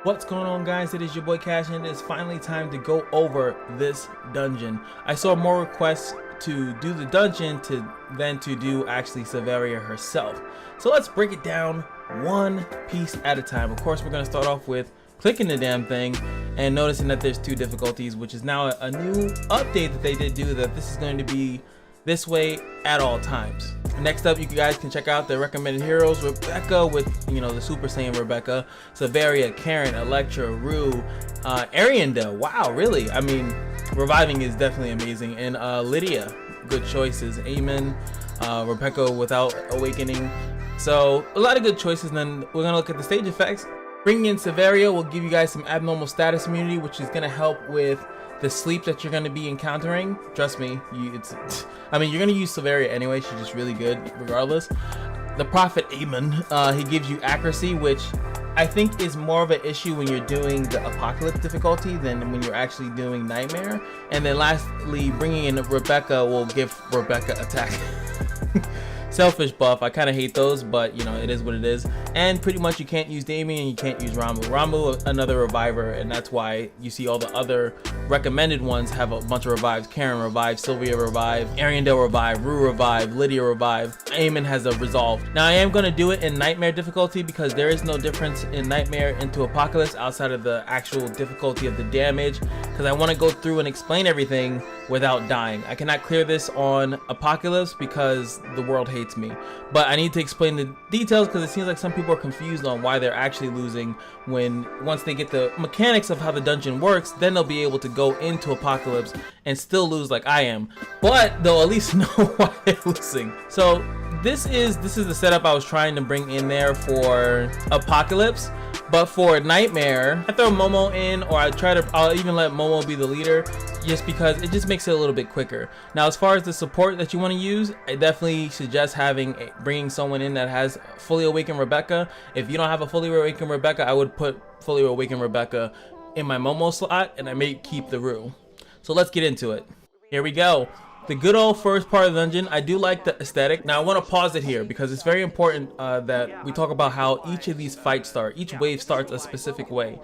What's going on, guys? It is your boy Cash, and it is finally time to go over this dungeon. I saw more requests to do the dungeon than to do actually Severia herself. So let's break it down one piece at a time. Of course, we're going to start off with clicking the damn thing and noticing that there's two difficulties, which is now a new update that they did do, that this is going to be this way at all times. Next up, you guys can check out the recommended heroes: Rebecca with, the Super Saiyan Rebecca, Severia, Karen, Electra, Rue, Arianda. Wow, really? I mean, reviving is definitely amazing. And Lydia, good choices. Aemon, Rebecca without awakening. So a lot of good choices. And then we're gonna look at the stage effects. Bringing in Severia will give you guys some abnormal status immunity, which is gonna help with the sleep that you're going to be encountering. Trust me, you're going to use Severia anyway. She's just really good regardless. The Prophet Aemon, he gives you accuracy, which I think is more of an issue when you're doing the Apocalypse difficulty than when you're actually doing Nightmare. And then lastly, bringing in Rebecca will give Rebecca attack. Selfish buff. I kind of hate those, but it is what it is. And pretty much you can't use Damien and you can't use Ramu. Ramu, another reviver, and that's why you see all the other recommended ones have a bunch of revives. Karen revive, Sylvia revive, Ariandel revive, Rue revive, Lydia revive. Aemon has a resolve. Now I am going to do it in Nightmare difficulty because there is no difference in Nightmare into Apocalypse outside of the actual difficulty of the damage, because I want to go through and explain everything without dying. I cannot clear this on Apocalypse because the world hates me, but I need to explain the details because it seems like some people are confused on why they're actually losing. When once they get the mechanics of how the dungeon works, then they'll be able to go into Apocalypse and still lose like I am, but they'll at least know why they're losing. So this is the setup I was trying to bring in there for Apocalypse. But for Nightmare, I throw Momo in, or I'll even let Momo be the leader, just because it just makes it a little bit quicker. Now, as far as the support that you want to use, I definitely suggest bringing someone in that has fully awakened Rebecca. If you don't have a fully awakened Rebecca, I would put fully awakened Rebecca in my Momo slot, and I may keep the Rue. So let's get into it. Here we go. The good old first part of the dungeon. I do like the aesthetic. Now I want to pause it here because it's very important that we talk about how each of these fights start. Each wave starts a specific way.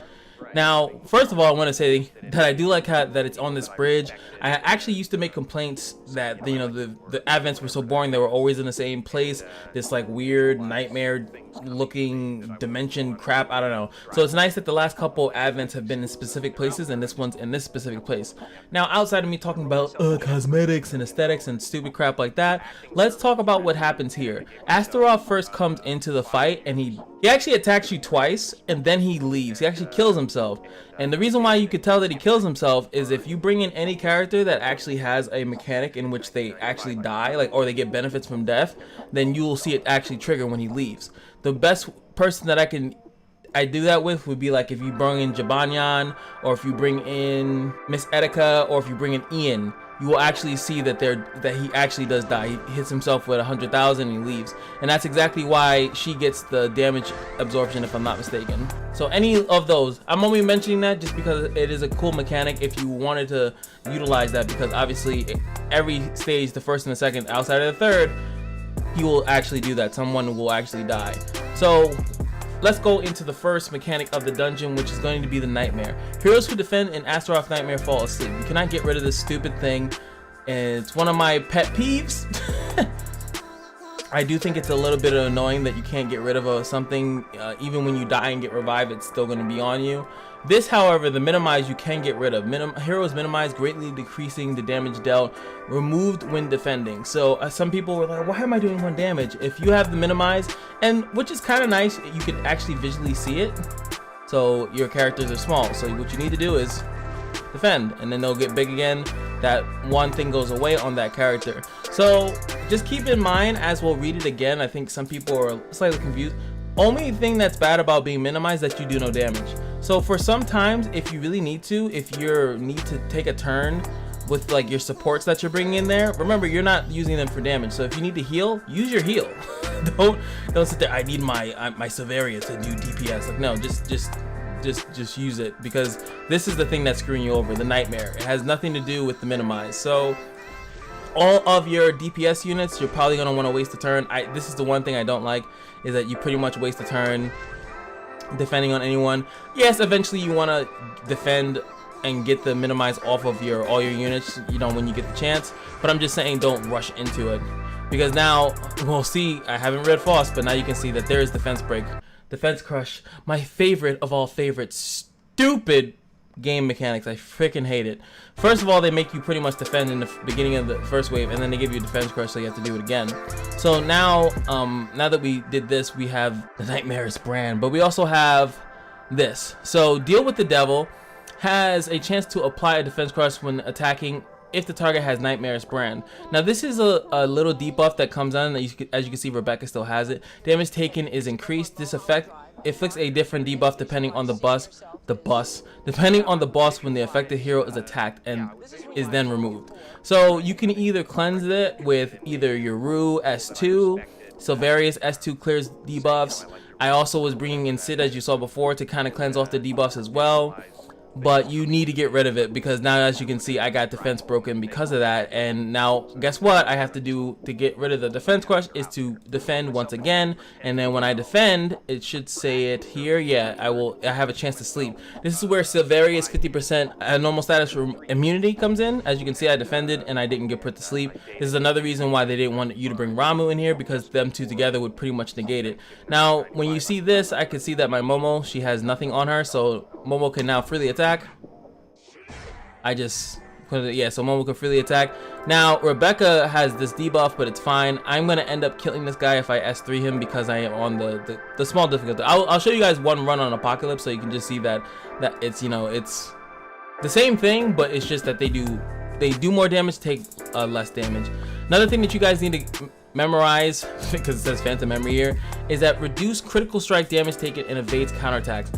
Now, first of all, I want to say that I do like that it's on this bridge. I actually used to make complaints that the advents were so boring. They were always in the same place. This like weird nightmare looking dimension crap. I don't know. So it's nice that the last couple advents have been in specific places, and this one's in this specific place. Now, outside of me talking about cosmetics and aesthetics and stupid crap like that, let's talk about what happens here. Astaroth first comes into the fight, and he actually attacks you twice, and then he leaves. He actually kills himself. And the reason why you could tell that he kills himself is if you bring in any character that actually has a mechanic in which they actually die, or they get benefits from death, then you will see it actually trigger when he leaves. The best person that I do that with would be like if you bring in Jabanyan, or if you bring in Miss Etika, or if you bring in Ian. You will actually see that he actually does die. He hits himself with 100,000 and he leaves. And that's exactly why she gets the damage absorption, if I'm not mistaken. So any of those, I'm only mentioning that just because it is a cool mechanic if you wanted to utilize that, because obviously every stage, the first and the second, outside of the third, he will actually do that. Someone will actually die. So let's go into the first mechanic of the dungeon, which is going to be the Nightmare. Heroes who defend in Astaroth Nightmare fall asleep. You cannot get rid of this stupid thing, and it's one of my pet peeves. I do think it's a little bit annoying that you can't get rid of something. Even when you die and get revived, it's still going to be on you. This, however, the minimize you can get rid of. Heroes minimize, greatly decreasing the damage dealt, removed when defending. So some people were like, why am I doing 1 damage? If you have the minimize, and which is kind of nice, you can actually visually see it. So your characters are small. So what you need to do is defend, and then they'll get big again. That one thing goes away on that character. So just keep in mind as we'll read it again. I think some people are slightly confused. Only thing that's bad about being minimized is that you do no damage. So for sometimes, if you really need to, if you need to take a turn with like your supports that you're bringing in there, remember you're not using them for damage. So if you need to heal, use your heal. don't sit there. I need my Severia to do DPS. Like no, just use it, because this is the thing that's screwing you over. The Nightmare. It has nothing to do with the minimize. So all of your DPS units, you're probably gonna want to waste a turn. This is the one thing I don't like, is that you pretty much waste a turn defending on anyone. Yes, eventually you want to defend and get the minimize off of all your units, you know, when you get the chance. But I'm just saying, don't rush into it, because now we'll see. I haven't read Frost, but now you can see that there is defense break, defense crush, my favorite of all favorites. Stupid game mechanics. I freaking hate it. First of all, they make you pretty much defend in the beginning of the first wave, and then they give you a defense crush, so you have to do it again. So now, now that we did this, we have the Nightmare's Brand, but we also have this. So Deal with the Devil has a chance to apply a defense crush when attacking if the target has Nightmare's Brand. Now this is a little debuff that comes on, as you can see, Rebecca still has it. Damage taken is increased. This effect inflicts a different debuff depending on depending on the boss when the affected hero is attacked and is then removed. So you can either cleanse it with either your Rue S2, Silverius S2 clears debuffs. I also was bringing in Sid, as you saw before, to kind of cleanse off the debuffs as well. But you need to get rid of it, because now, as you can see, I got defense broken because of that. And now guess what I have to do to get rid of the defense crush is to defend once again. And then when I defend, it should say it here. Yeah, I have a chance to sleep. This is where Silverius 50% normal status immunity comes in. As you can see, I defended and I didn't get put to sleep. This is another reason why they didn't want you to bring Ramuh in here, because them two together would pretty much negate it. Now when you see this, I can see that my Momo, she has nothing on her, so Momo can now freely attack. I just put it, yeah, so Momo can freely attack. Now Rebecca has this debuff, but it's fine. I'm gonna end up killing this guy if I S3 him, because I am on the small difficulty. I'll show you guys one run on Apocalypse, so you can just see that it's, you know, it's the same thing, but it's just that they do more damage, take less damage. Another thing that you guys need to memorize, because it says Phantom Memory here, is that reduce critical strike damage taken and evades counterattacks.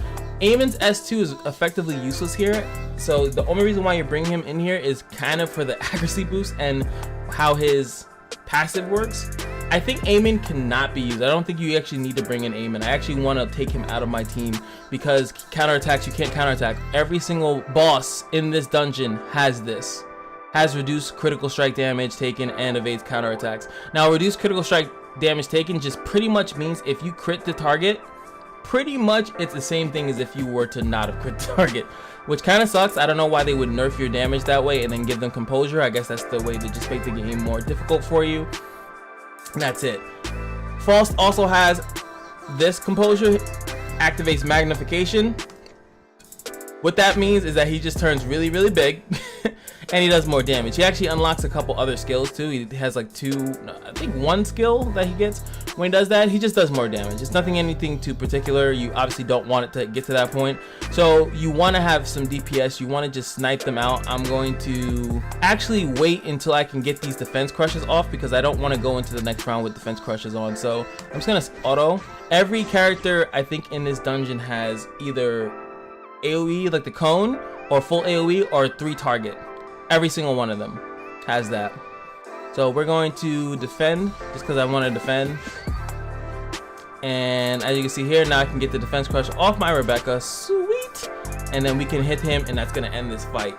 Eamon's S2 is effectively useless here, so the only reason why you're bringing him in here is kind of for the accuracy boost and how his passive works. I think Aemon cannot be used. I don't think you actually need to bring in Aemon. I actually want to take him out of my team, because counterattacks, you can't counterattack. Every single boss in this dungeon has this. Has reduced critical strike damage taken and evades counterattacks. Now reduced critical strike damage taken just pretty much means if you crit the target, pretty much it's the same thing as if you were to not have crit the target, which kind of sucks. I don't know why they would nerf your damage that way and then give them composure. I guess that's the way to just make the game more difficult for you. And that's it. Faust also has this composure, activates magnification. What that means is that he just turns really, really big and he does more damage. He actually unlocks a couple other skills too. He has like I think one skill that he gets when he does that. He just does more damage. It's anything too particular. You obviously don't want it to get to that point. So you want to have some DPS. You want to just snipe them out. I'm going to actually wait until I can get these defense crushes off, because I don't want to go into the next round with defense crushes on. So I'm just going to auto. Every character I think in this dungeon has either AoE, like the cone, or full AoE, or 3 target. Every single one of them has that. So we're going to defend, just because I want to defend. And as you can see here, now I can get the defense crush off my Rebecca. Sweet. And then we can hit him, and that's going to end this fight.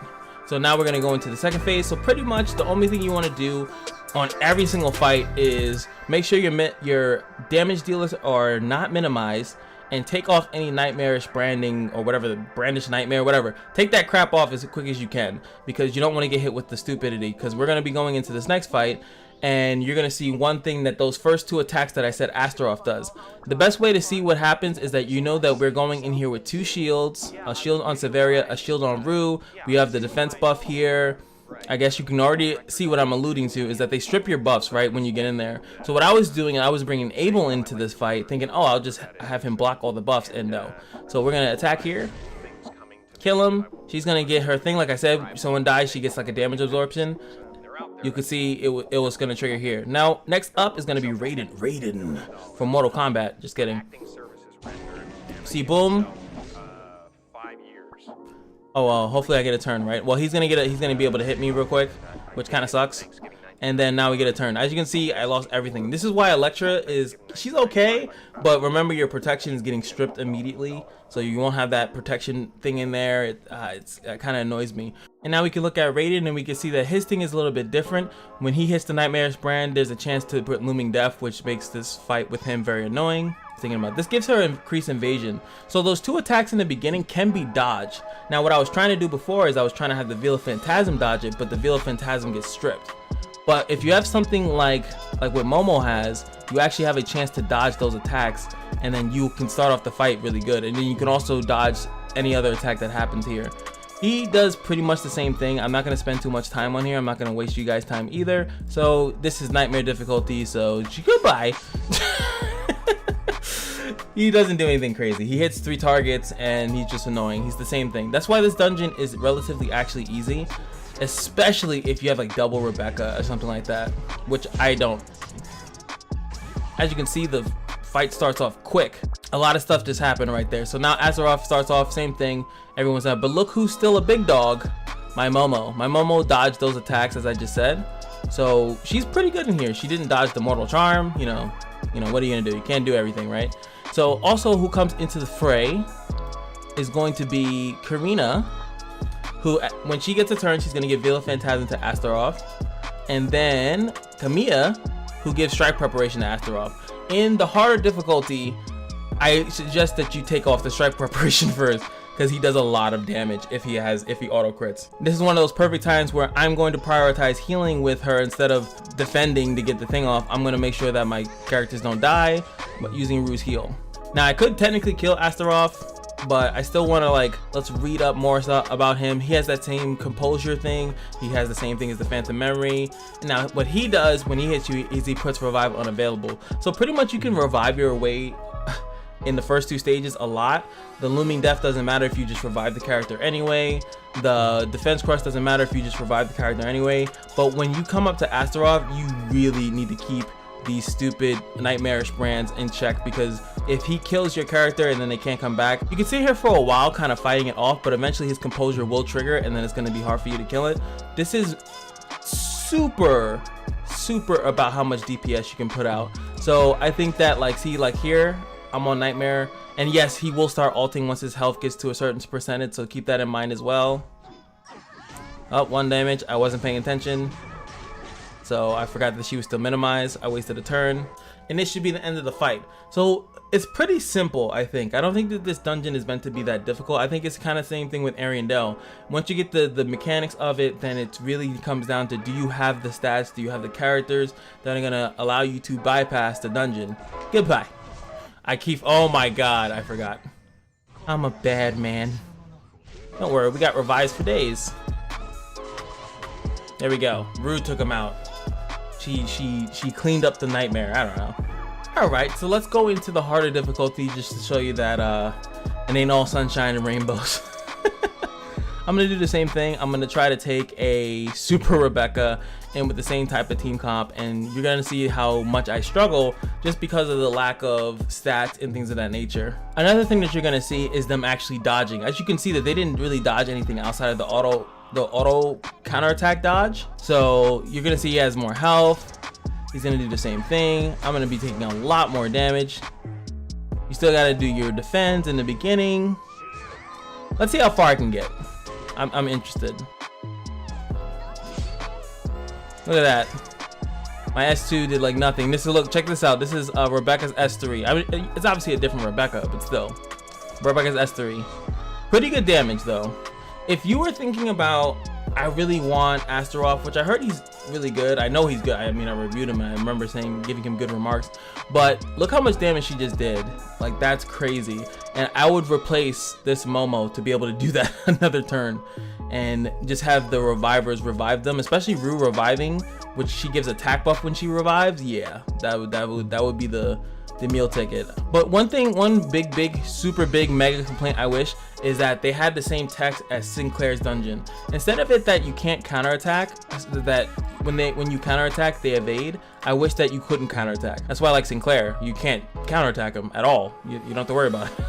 So now we're going to go into the second phase. So pretty much the only thing you want to do on every single fight is make sure your damage dealers are not minimized, and take off any nightmarish branding or whatever, the brandish nightmare, whatever. Take that crap off as quick as you can, because you don't want to get hit with the stupidity, because we're going to be going into this next fight and you're going to see one thing that those first 2 attacks that I said Astaroth does. The best way to see what happens is that you know that we're going in here with 2 shields, a shield on Severia, a shield on Rue. We have the defense buff here. I guess you can already see what I'm alluding to, is that they strip your buffs right when you get in there. So what I was doing, I was bringing Abel into this fight thinking, oh, I'll just have him block all the buffs, and no. So we're gonna attack here, kill him. She's gonna get her thing. Like I said, someone dies, she gets like a damage absorption. You can see it was gonna trigger here. Now next up is gonna be Raiden from Mortal Kombat. Just kidding. See, boom. Oh well, hopefully I get a turn, right? Well, he's gonna be able to hit me real quick, which kind of sucks. And then now we get a turn. As you can see, I lost everything. This is why Electra she's okay, but remember your protection is getting stripped immediately, so you won't have that protection thing in there. It kind of annoys me. And now we can look at Raiden, and we can see that his thing is a little bit different. When he hits the Nightmare's Brand, there's a chance to put Looming Death, which makes this fight with him very annoying. thinking about. This gives her increased invasion. So those 2 attacks in the beginning can be dodged. Now what I was trying to do before is I was trying to have the Veil of Phantasm dodge it, but the Veil of Phantasm gets stripped. But if you have something like what Momo has, you actually have a chance to dodge those attacks, and then you can start off the fight really good. And then you can also dodge any other attack that happens here. He does pretty much the same thing. I'm not going to spend too much time on here. I'm not going to waste you guys' time either. So this is nightmare difficulty, so goodbye. He doesn't do anything crazy. He hits 3 targets and he's just annoying. He's the same thing. That's why this dungeon is relatively actually easy, especially if you have like double Rebecca or something like that, which I don't. As you can see, the fight starts off quick. A lot of stuff just happened right there. So now Astaroth starts off, same thing. Everyone's up, but look who's still a big dog. My Momo. My Momo dodged those attacks, as I just said. So she's pretty good in here. She didn't dodge the Mortal Charm. You know, what are you gonna do? You can't do everything, right? So also who comes into the fray is going to be Karina, who when she gets a turn, she's gonna give Veil of Phantasm to Astaroth, and then Kamiya, who gives Strike Preparation to Astaroth. In the harder difficulty, I suggest that you take off the Strike Preparation first, because he does a lot of damage if he auto crits. This is one of those perfect times where I'm going to prioritize healing with her instead of defending to get the thing off. I'm going to make sure that my characters don't die, but using Rue's heal. Now I could technically kill Astaroth, but I still want to let's read up more stuff about him. He has that same composure thing. He has the same thing as the Phantom Memory. Now what he does when he hits you is he puts Revive unavailable. So pretty much you can revive your way in the first 2 stages a lot. The Looming Death doesn't matter if you just revive the character anyway. The Defense Crush doesn't matter if you just revive the character anyway. But when you come up to Astaroth, you really need to keep these stupid nightmarish brands in check, because if he kills your character and then they can't come back, you can sit here for a while kind of fighting it off, but eventually his composure will trigger and then it's going to be hard for you to kill it. This is super about how much DPS you can put out. So I think that here I'm on Nightmare, and yes, he will start ulting once his health gets to a certain percentage, so keep that in mind as well. Oh, 1 damage. I wasn't paying attention, so I forgot that she was still minimized. I wasted a turn, and this should be the end of the fight. So it's pretty simple, I think. I don't think that this dungeon is meant to be that difficult. I think it's kind of the same thing with Ariandel. Once you get the mechanics of it, then it really comes down to, do you have the stats, do you have the characters that are gonna allow you to bypass the dungeon? Goodbye. Oh my god, I forgot. I'm a bad man. Don't worry, we got revives for days. There we go. Rue took him out. She cleaned up the nightmare. I don't know. Alright, so let's go into the harder difficulty just to show you that it ain't all sunshine and rainbows. I'm gonna do the same thing. I'm gonna try to take a Super Rebecca in with the same type of team comp, and you're gonna see how much I struggle just because of the lack of stats and things of that nature. Another thing that you're gonna see is them actually dodging. As you can see, that they didn't really dodge anything outside of the auto counterattack dodge. So you're gonna see he has more health. He's gonna do the same thing. I'm gonna be taking a lot more damage. You still gotta do your defense in the beginning. Let's see how far I can get. I'm interested. Look at that. My S2 did nothing. Check this out. This is Rebecca's S3. I mean, it's obviously a different Rebecca, but still. Rebecca's S3. Pretty good damage though. If you were thinking about, I really want Astaroth, which I heard he's really good. I know he's good. I mean, I reviewed him and I remember giving him good remarks. But look how much damage she just did. That's crazy. And I would replace this Momo to be able to do that another turn and just have the revivers revive them, especially Rue reviving, which she gives attack buff when she revives. Yeah, that would be the meal ticket. But one big super big mega complaint I wish is that they had the same text as Sinclair's dungeon. Instead of it that you can't counterattack, that when you counterattack they evade, I wish that you couldn't counterattack. That's why I like Sinclair. You can't counterattack them at all. You don't have to worry about it.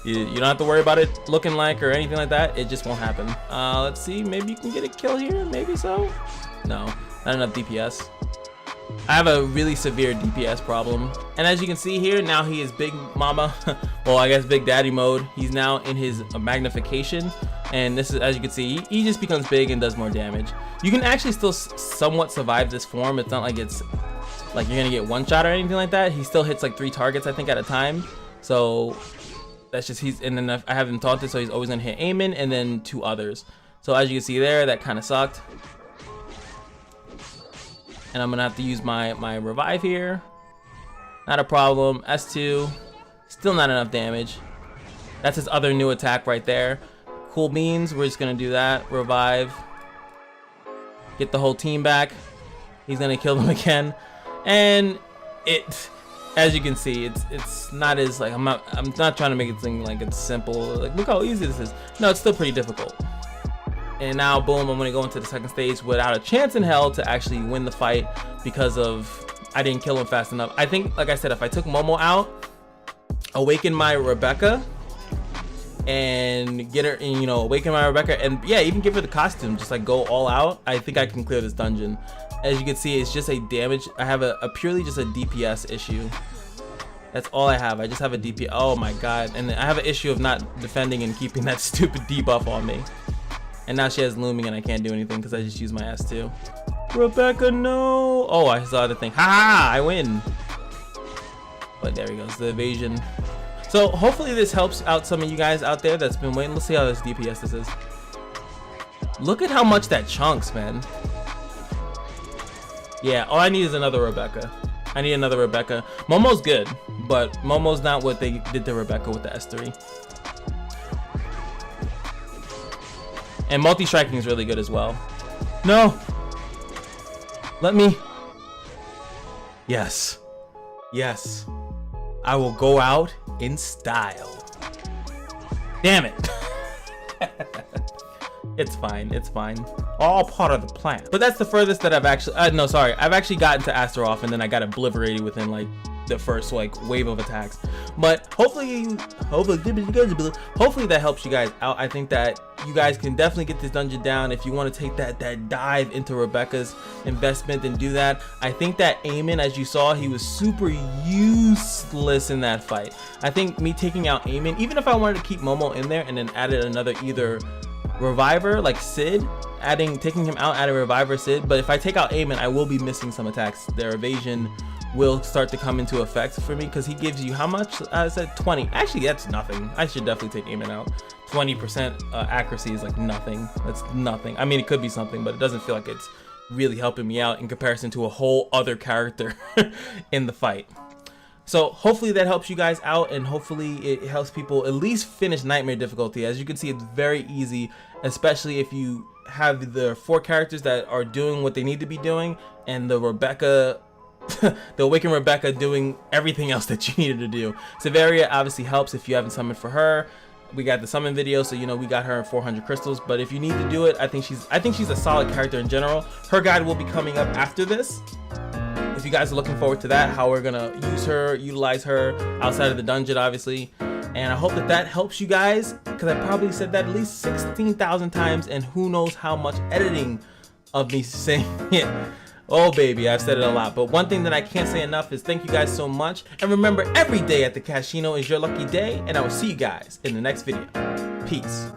you don't have to worry about it looking like or anything like that. It just won't happen. Let's see, maybe you can get a kill here, maybe so. No, not enough DPS. I have a really severe DPS problem, and as you can see here, now he is Big Mama, well, I guess Big Daddy mode. He's now in his magnification, and this is, as you can see, he just becomes big and does more damage. You can actually still somewhat survive this form. It's not like it's like you're gonna get one shot or anything like that. He still hits like 3 targets I think at a time. So that's just and then I have him taunted, so he's always gonna hit Eamon and then 2 others. So as you can see there, that kind of sucked. And I'm gonna have to use my revive here. Not a problem. S2, still not enough damage. That's his other new attack right there. Cool beans, we're just gonna do that. Revive. Get the whole team back. He's gonna kill them again. And as you can see, it's not as like I'm not trying to make it seem like it's simple. Like, look how easy this is. No, it's still pretty difficult. And now, boom, I'm gonna go into the second stage without a chance in hell to actually win the fight because of I didn't kill him fast enough. I think, like I said, if I took Momo out, awaken my Rebecca, and get her, and, you know, awaken my Rebecca, and yeah, even give her the costume, just like go all out, I think I can clear this dungeon. As you can see, it's just a damage. I have a purely just a DPS issue. That's all I have. I just have a DPS. Oh my god. And I have an issue of not defending and keeping that stupid debuff on me. And now she has looming and I can't do anything because I just used my S2. Rebecca, no! Oh, I saw the thing. Ha! I win. But there he goes, the evasion. So hopefully this helps out some of you guys out there that's been waiting. Let's see how this DPS this is. Look at how much that chunks, man. Yeah, all I need is another Rebecca. I need another Rebecca. Momo's good, but Momo's not what they did to Rebecca with the S3. And multi-striking is really good as well. No! Let me... Yes. Yes. I will go out in style. Damn it. It's fine, it's fine. All part of the plan. But that's the furthest that I've actually, no, sorry. I've actually gotten to Astaroth and then I got obliterated within like the first like wave of attacks. But hopefully that helps you guys out. I think that you guys can definitely get this dungeon down. If you want to take that dive into Rebecca's investment, then do that. I think that Eamon, as you saw, he was super useless in that fight. I think me taking out Eamon, even if I wanted to keep Momo in there and then added another either reviver like Sid, taking him out, adding reviver Sid, but if I take out Eamon, I will be missing some attacks. Their evasion will start to come into effect for me because he gives you how much? I said 20. Actually, that's nothing. I should definitely take Eamon out. 20% accuracy is like nothing. That's nothing. I mean, it could be something, but it doesn't feel like it's really helping me out in comparison to a whole other character in the fight. So hopefully that helps you guys out, and hopefully it helps people at least finish Nightmare difficulty. As you can see, it's very easy, especially if you have the 4 characters that are doing what they need to be doing, and the Rebecca, the Awakened Rebecca doing everything else that you needed to do. Severia obviously helps if you haven't summoned for her. We got the summon video, so you know we got her in 400 crystals. But if you need to do it, I think she's a solid character in general. Her guide will be coming up after this. If you guys are looking forward to that, how we're gonna utilize her outside of the dungeon, obviously. And I hope that helps you guys, because I probably said that at least 16,000 times, and who knows how much editing of me saying it. Oh baby, I've said it a lot, but one thing that I can't say enough is thank you guys so much. And remember, every day at the Kashino is your lucky day, and I will see you guys in the next video. Peace.